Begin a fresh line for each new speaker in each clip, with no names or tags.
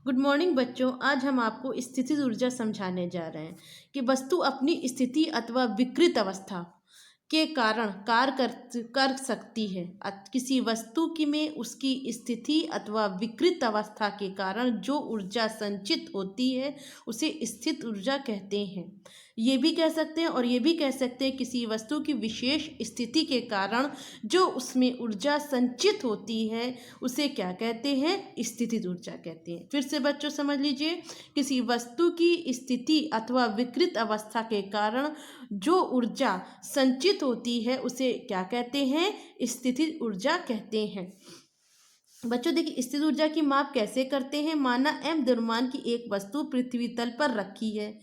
Good morning बच्चों। आज हम आपको स्थितिज ऊर्जा समझाने जा रहे हैं कि वस्तु अपनी स्थिति अथवा विकृत अवस्था के कारण कार्य कर सकती है। किसी वस्तु की में उसकी स्थिति अथवा विकृत अवस्था के कारण जो ऊर्जा संचित होती है उसे स्थित ऊर्जा कहते हैं। ये भी कह सकते हैं और ये भी कह सकते हैं किसी वस्तु की विशेष स्थिति के कारण जो उसमें ऊर्जा संचित होती है उसे क्या कहते हैं? स्थितिज ऊर्जा कहते हैं। फिर से बच्चों समझ लीजिए, किसी वस्तु की स्थिति अथवा विकृत अवस्था के कारण जो ऊर्जा संचित होती है उसे क्या कहते हैं? स्थितिज ऊर्जा कहते हैं। बच्चों देखिए, स्थितिज ऊर्जा की माप कैसे करते हैं। माना m द्रव्यमान की एक वस्तु पृथ्वी तल पर रखी है।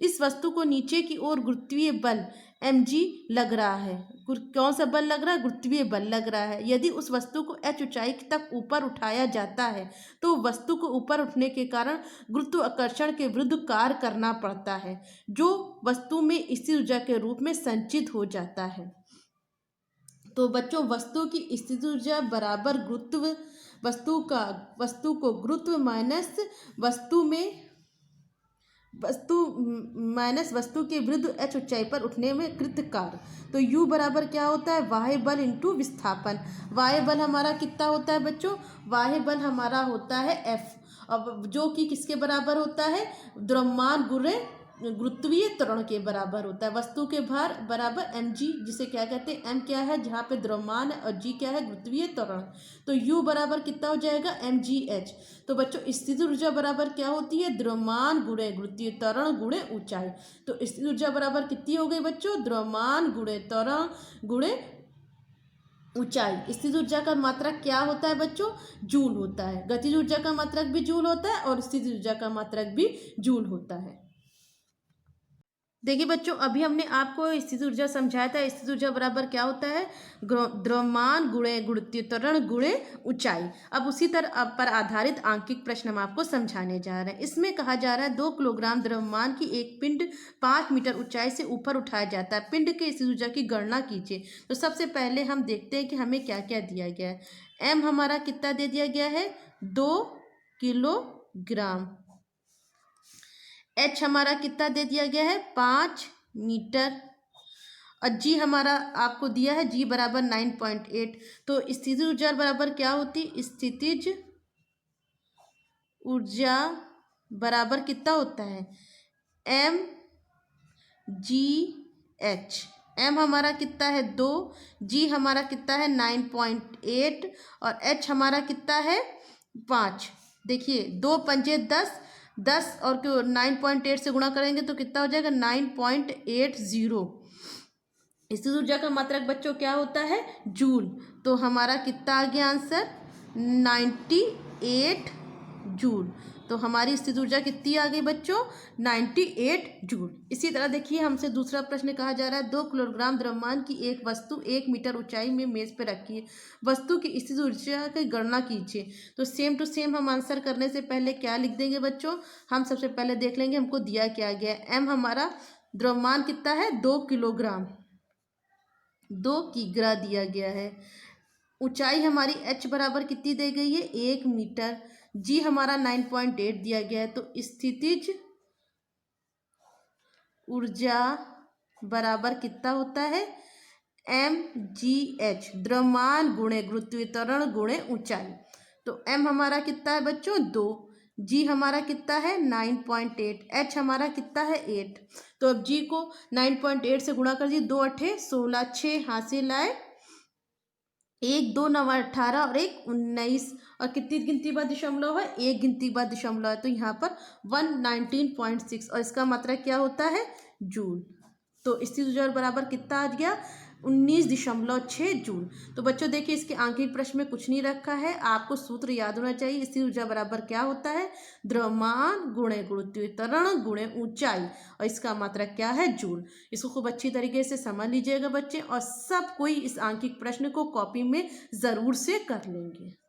इस वस्तु को नीचे की ओर गुरुत्वीय बल mg लग रहा है। कौन सा बल लग रहा है? गुरुत्वीय बल लग रहा है। यदि उस वस्तु को h ऊंचाई तक ऊपर उठाया जाता है तो वस्तु को ऊपर उठने के कारण गुरुत्वाकर्षण के विरुद्ध कार्य करना पड़ता है, जो वस्तु में स्थितिज ऊर्जा के रूप में संचित हो जाता है। तो बच्चों, वस्तु की स्थितिज ऊर्जा बराबर वस्तु को गुरुत्व माइनस वस्तु के विरुद्ध h ऊंचाई पर उठने में कृत कार्य। तो U बराबर क्या होता है? बाह्य बल इंटू विस्थापन। बाह्य बल हमारा कितना होता है बच्चों? बाह्य बल हमारा होता है F, अब जो कि किसके बराबर होता है? द्रव्यमान गुणे गुरुत्वीय त्वरण के बराबर होता है। वस्तु के भार बराबर mg, जिसे क्या कहते हैं? m क्या है? जहाँ पे द्रव्यमान और g क्या है? गुरुत्वीय त्वरण। तो U बराबर कितना हो जाएगा? mgh। तो बच्चों, स्थितिज ऊर्जा बराबर क्या होती है? द्रव्यमान गुणे गुरुत्वीय त्वरण गुणे ऊंचाई। तो स्थितिज ऊर्जा बराबर कितनी हो गई बच्चों? द्रव्यमान गुणे त्वरण गुणे ऊंचाई। स्थितिज ऊर्जा का मात्रक क्या होता है बच्चों? जूल होता है। गतिज ऊर्जा का मात्रक भी जूल होता है और स्थितिज ऊर्जा का मात्रक भी जूल होता है। देखिए बच्चों, अभी हमने आपको स्थितिज ऊर्जा समझाया था। स्थितिज ऊर्जा बराबर क्या होता है? द्रव्यमान गुणे गुरुत्वीय त्वरण गुणे ऊंचाई। अब उसी तरह पर आधारित आंकिक प्रश्न हम आपको समझाने जा रहे हैं। इसमें कहा जा रहा है 2 किलोग्राम द्रव्यमान की एक पिंड 5 मीटर ऊंचाई से ऊपर उठाया जाता है। पिंड के स्थितिज ऊर्जा की गणना कीजिए। तो सबसे पहले हम देखते हैं कि हमें क्या क्या दिया गया है। m हमारा कितना दे दिया गया है? 2 किलोग्राम। h हमारा कितना दे दिया गया है? 5 मीटर। और g हमारा आपको दिया है g बराबर 9.8। तो स्थितिज ऊर्जा बराबर क्या होती? स्थितिज ऊर्जा बराबर कितना होता है? mgh। m हमारा कितना है? 2, g हमारा कितना है? 9.8 और h हमारा कितना है? 5। देखिए 2 पंजे 10 और 9.8 से गुणा करेंगे तो कितना हो जाएगा? 9.80। स्थितिज ऊर्जा का मात्रक बच्चों क्या होता है? जूल। तो हमारा कितना आ गया आंसर? 98 जूल। तो हमारी स्थितिज ऊर्जा कितनी आ गई बच्चों? 98 जूल। इसी तरह देखिए, हमसे दूसरा प्रश्न कहा जा रहा है 2 किलोग्राम द्रव्यमान की एक वस्तु 1 मीटर ऊंचाई में मेज पर रखी है। वस्तु की स्थितिज ऊर्जा की गणना कीजिए। तो सेम टू सेम हम आंसर करने से पहले क्या लिख देंगे बच्चों? हम सबसे पहले देख लेंगे हमको दिया क्या गया है। m हमारा द्रव्यमान कितना है? 2 किलोग्राम, 2 किग्रा दिया गया है। ऊंचाई हमारी h बराबर कितनी दी गई है? 1 मीटर। g हमारा 9.8 दिया गया है। तो स्थितिज ऊर्जा बराबर कितना होता है? mgh, द्रव्यमान गुणे गुरुत्वीय त्वरण गुणे ऊंचाई। तो m हमारा कितना है बच्चों? 2, g हमारा कितना है? 9.8, h हमारा कितना है? 8। तो अब g को 9.8 से गुणा कर दीजिए। 2 8 16, 6 हाथ से लाए, 1 2 9 18 और 1 19। और कितनी गिनती बाद दशमलव है? 1 गिनती बाद दशमलव है। तो यहाँ पर 119.6 और इसका मात्रक क्या होता है? जूल। तो स्थितिज ऊर्जा बराबर कितना आ गया? 19.6 जूल। तो बच्चों देखिए, इसके आंकिक प्रश्न में कुछ नहीं रखा है। आपको सूत्र याद होना चाहिए। स्थितिज ऊर्जा बराबर क्या होता है? द्रव्यमान गुणे गुरुत्वीय त्वरण गुणे ऊंचाई और इसका मात्रक क्या है? जूल। इसको खूब अच्छी तरीके से समझ लीजिएगा बच्चे, और सब कोई इस आंकिक प्रश्न को कॉपी में ज़रूर से कर लेंगे।